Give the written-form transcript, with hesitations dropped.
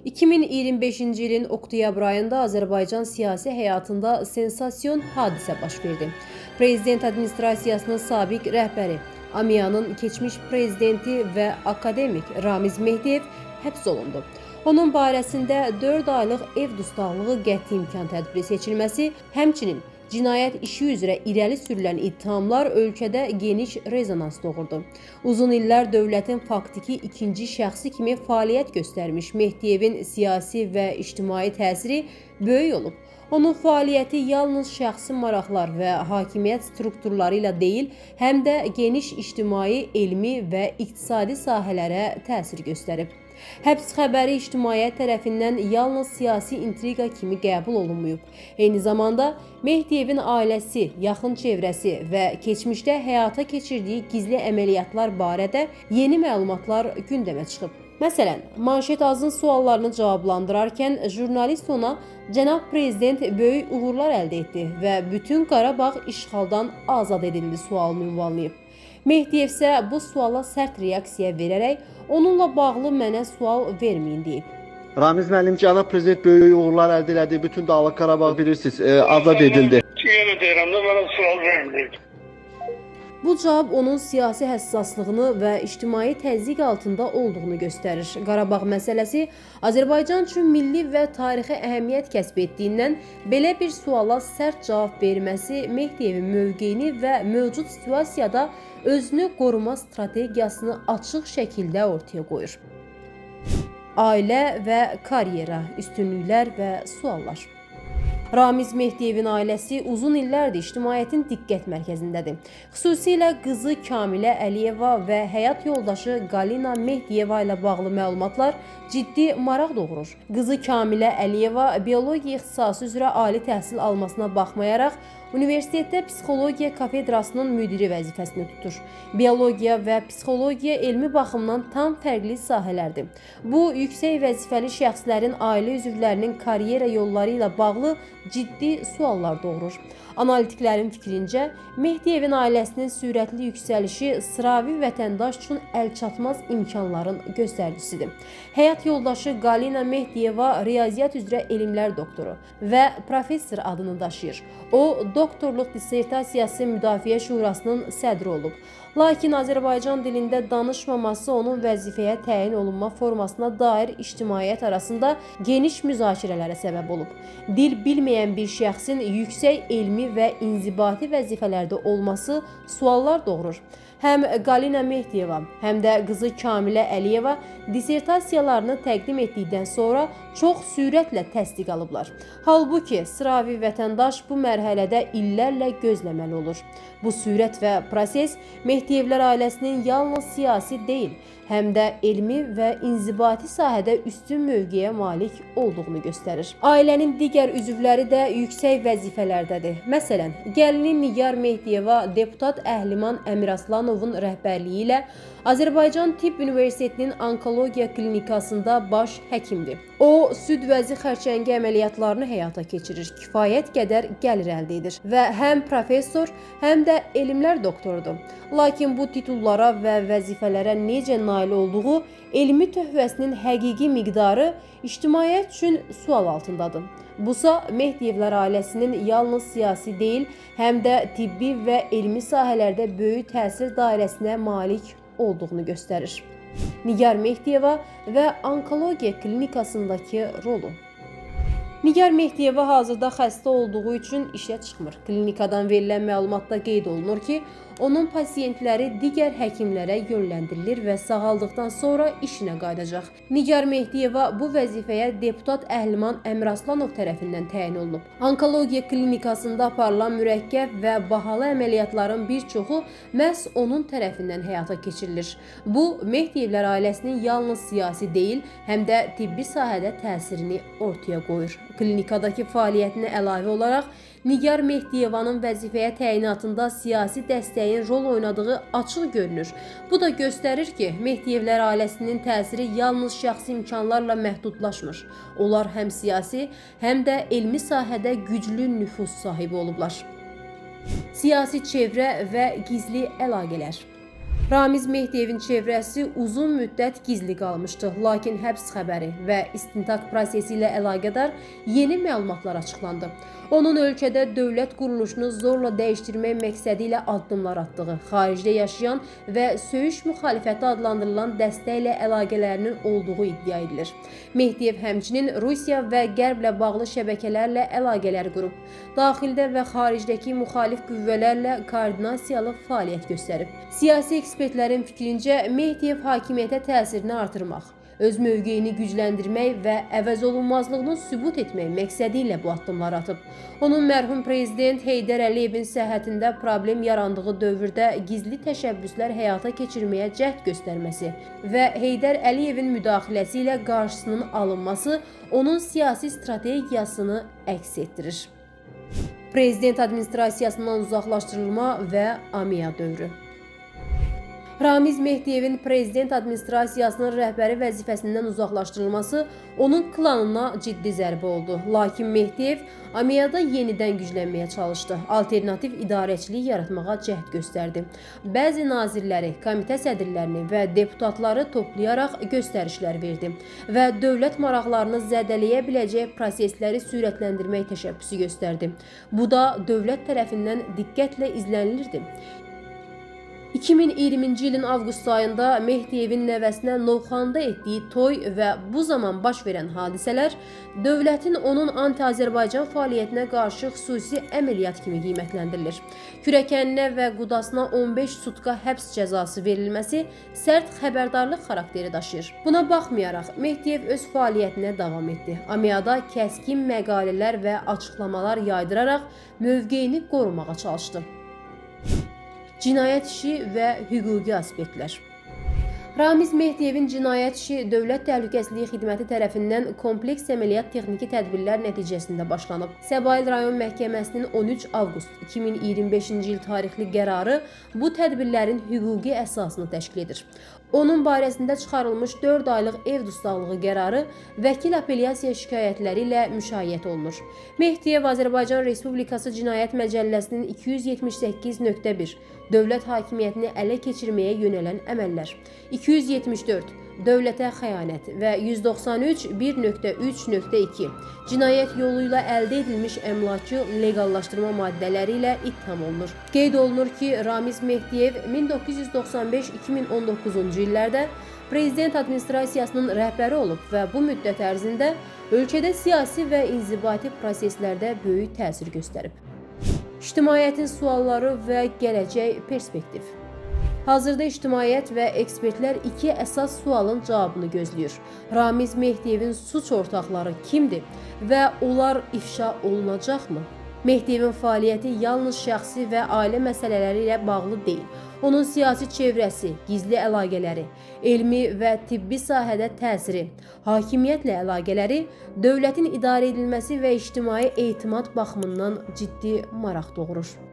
2025-ci ilin oktyabr ayında Azərbaycan siyasi həyatında sensasyon hadisə baş verdi. Prezident administrasiyasının sabiq rəhbəri, AMİA-nın keçmiş prezidenti və akademik Ramiz Mehdiyev həbs olundu. Onun barəsində 4 aylıq ev dustaqlığı qəti imkan tədbiri seçilməsi, həmçinin cinayət işi üzrə irəli sürülən ittihamlar ölkədə geniş rezonans doğurdu. Uzun illər dövlətin faktiki ikinci şəxsi kimi fəaliyyət göstərmiş Mehdiyevin siyasi və ictimai təsiri böyük olub. Onun fəaliyyəti yalnız şəxsi maraqlar və hakimiyyət strukturları ilə deyil, həm də geniş ictimai, elmi və iqtisadi sahələrə təsir göstərib. Həbs xəbəri ictimaiyyət tərəfindən yalnız siyasi intriqa kimi qəbul olunmayıb. Eyni zamanda Mehdiyevin ailəsi, yaxın çevrəsi və keçmişdə həyata keçirdiyi gizli əməliyyatlar barədə yeni məlumatlar gündəmə çıxıb. Məsələn, manşet azın suallarını cavablandırarkən jurnalist ona "Cənab Prezident böyük uğurlar əldə etdi və bütün Qarabağ işğaldan azad edildi" sualını ünvanlayıb. Mehdiyev isə bu suala sərt reaksiya verərək onunla bağlı mənə sual verməyin deyib. Ramiz müəllim, cənab prezident böyük uğurlar əldə elədi. Bütün Dağlıq Qarabağ bilirsiniz, azad edildi. Yenə deyirəm də mənə sual verməyin. Bu cavab onun siyasi həssaslığını və ictimai təzyiq altında olduğunu göstərir. Qarabağ məsələsi Azərbaycan üçün milli və tarixi əhəmiyyət kəsb etdiyindən belə bir suala sərt cavab verməsi Mehdiyevin mövqeyini və mövcud situasiyada özünü qoruma strategiyasını açıq şəkildə ortaya qoyur. Ailə və karyera, üstünlüklər və suallar. Ramiz Mehdiyevin ailəsi uzun illərdir ictimaiyyətin diqqət mərkəzindədir. Xüsusilə qızı Kamilə Əliyeva və həyat yoldaşı Galina Mehdiyeva ilə bağlı məlumatlar ciddi maraq doğurur. Qızı Kamilə Əliyeva biologiya ixtisası üzrə ali təhsil almasına baxmayaraq, universitetdə psixologiya kafedrasının müdiri vəzifəsini tutur. Biologiya və psixologiya elmi baxımdan tam fərqli sahələrdir. Bu, yüksək vəzifəli şəxslərin ailə üzvlərinin karyera yolları ilə bağlı ciddi suallar doğurur. Analitiklərin fikrincə, Mehdiyevin ailəsinin sürətli yüksəlişi sıravi vətəndaş üçün əlçatmaz imkanların göstəricisidir. Həyat yoldaşı Galina Mehdiyeva riyaziyyat üzrə elmlər doktoru və professor adını daşıyır. O, doktorluq dissertasiyası Müdafiə Şurasının sədri olub. Lakin Azərbaycan dilində danışmaması onun vəzifəyə təyin olunma formasına dair ictimaiyyət arasında geniş müzakirələrə səbəb olub. Dil bilməyən bir şəxsin yüksək elmi və inzibati vəzifələrdə olması suallar doğurur. Həm Galina Mehdiyeva, həm də qızı Kamilə Əliyeva dissertasiyalarını təqdim etdikdən sonra çox sürətlə təsdiq alıblar. Halbuki sıravi vətəndaş bu mərhələdə illərlə gözləməli olur. Bu sürət və proses Mehdiyevlər ailəsinin yalnız siyasi deyil, həm də elmi və inzibati sahədə üstün mövqeyə malik olduğunu göstərir. Ailənin digər üzvləri də yüksək vəzifələrdədir. Məsələn, gəlini Nigar Mehdiyeva deputat Əhliman Əmiraslanovun rəhbərliyi ilə Azərbaycan Tibb Universitetinin onkologiya klinikasında baş həkimdir. O, süd vəzi xərçəngi əməliyyatlarını həyata keçirir, kifayət qədər gəlir əldə edir və həm professor, həm də elmlər doktorudur. Lakin bu titullara və vəzifələrə necə nail olduğu, elmi töhvəsinin həqiqi miqdarı ictimaiyyət üçün sual altındadır. Busa Mehdiyevlər ailəsinin yalnız siyasi deyil, həm də tibbi və elmi sahələrdə böyük təsir dairəsinə malik olduğunu göstərir. Nigar Mehdiyeva və onkologiya klinikasındakı rolu. Nigar Mehdiyeva hazırda xəstə olduğu üçün işə çıxmır. Klinikadan verilən məlumatda qeyd olunur ki, onun pasiyentləri digər həkimlərə yönləndirilir və sağaldıqdan sonra işinə qayıdacaq. Nigar Mehdiyeva bu vəzifəyə deputat Əhliman Əmiraslanov tərəfindən təyin olunub. Onkologiya klinikasında aparılan mürəkkəb və bahalı əməliyyatların bir çoxu məhz onun tərəfindən həyata keçirilir. Bu, Mehdiyevlər ailəsinin yalnız siyasi deyil, həm də tibbi sahədə təsirini ortaya qoyur. Klinikadakı fəaliyyətinə əlavə olaraq Nigar Mehdiyevanın vəzifəyə təyinatında siyasi dəstəyin rol oynadığı açıq görünür. Bu da göstərir ki, Mehdiyevlər ailəsinin təsiri yalnız şəxsi imkanlarla məhdudlaşmır. Onlar həm siyasi, həm də elmi sahədə güclü nüfuz sahibi olublar. Siyasi çevrə və gizli əlaqələr. Ramiz Mehdiyevin çevrəsi uzun müddət gizli qalmışdı, lakin həbs xəbəri və istintaq prosesi ilə əlaqədar yeni məlumatlar açıqlandı. Onun ölkədə dövlət quruluşunu zorla dəyişdirmək məqsədi ilə addımlar atdığı, xaricdə yaşayan və söyüş müxalifəti adlandırılan dəstə ilə əlaqələrinin olduğu iddia edilir. Mehdiyev həmçinin Rusiya və Qərblə bağlı şəbəkələrlə əlaqələr qurub, daxildə və xaricdəki müxalif qüvvələrlə koordinasiyalı fəaliyyət göstərib. Siyasi ekspertlərin fikrincə, Mehdiyev hakimiyyətə təsirini artırmaq, öz mövqeyini gücləndirmək və əvəzolunmazlığını sübut etmək məqsədi ilə bu addımlar atıb. Onun mərhum prezident Heydər Əliyevin səhhətində problem yarandığı dövrdə gizli təşəbbüslər həyata keçirməyə cəhd göstərməsi və Heydər Əliyevin müdaxiləsi ilə qarşısının alınması onun siyasi strategiyasını əks etdirir. Prezident administrasiyasından uzaqlaşdırılma və AMIA dövrü. Ramiz Mehdiyevin prezident administrasiyasının rəhbəri vəzifəsindən uzaqlaşdırılması onun klanına ciddi zərbə oldu. Lakin Mehdiyev AMIA-da yenidən güclənməyə çalışdı. Alternativ idarəçilik yaratmağa cəhd göstərdi. Bəzi nazirləri, komitə sədrlərini və deputatları toplayaraq göstərişlər verdi və dövlət maraqlarını zədələyə biləcək prosesləri sürətləndirmək təşəbbüsü göstərdi. Bu da dövlət tərəfindən diqqətlə izlənilirdi. 2020-ci ilin avqust ayında Mehdiyevin nəvəsinə Novxanda etdiyi toy və bu zaman baş verən hadisələr dövlətin onun anti-Azərbaycan fəaliyyətinə qarşı xüsusi əməliyyat kimi qiymətləndirilir. Kürəkəninə və qudasına 15 sutka həbs cəzası verilməsi sərt xəbərdarlıq xarakteri daşıyır. Buna baxmayaraq, Mehdiyev öz fəaliyyətinə davam etdi. AMIA-da kəskin məqalələr və açıqlamalar yaydıraraq mövqeyini qorumağa çalışdı. Cinayət işi və hüquqi aspektlər. Ramiz Mehdiyevin cinayət işi Dövlət Təhlükəsizlik Xidməti tərəfindən kompleks əməliyyat texniki tədbirlər nəticəsində başlanıb. Səbail rayon məhkəməsinin 13 avqust 2025-ci il tarixli qərarı bu tədbirlərin hüquqi əsasını təşkil edir. Onun barəsində çıxarılmış 4 aylıq ev dustaqlığı qərarı vəkil apellyasiya şikayətləri ilə müşayiət olunur. Mehdiyev Azərbaycan Respublikası Cinayət Məcəlləsinin 278.1 dövlət hakimiyyətini ələ keçirməyə yönələn əməllər, 274 dövlətə xəyanət və 193.1.3.2 cinayət yolu ilə əldə edilmiş əmlakı legallaşdırma maddələri ilə ittiham olunur. Qeyd olunur ki, Ramiz Mehdiyev 1995-2019-cu illərdə prezident administrasiyasının rəhbəri olub və bu müddət ərzində ölkədə siyasi və inzibati proseslərdə böyük təsir göstərib. İctimaiyyətin sualları və gələcək perspektiv. Hazırda ictimaiyyət və ekspertlər iki əsas sualın cavabını gözləyir. Ramiz Mehdiyevin suç ortaqları kimdir və onlar ifşa olunacaqmı? Mehdiyevin fəaliyyəti yalnız şəxsi və ailə məsələləri ilə bağlı deyil. Onun siyasi çevrəsi, gizli əlaqələri, elmi və tibbi sahədə təsiri, hakimiyyətlə əlaqələri, dövlətin idarə edilməsi və ictimai etimad baxımından ciddi maraq doğurur.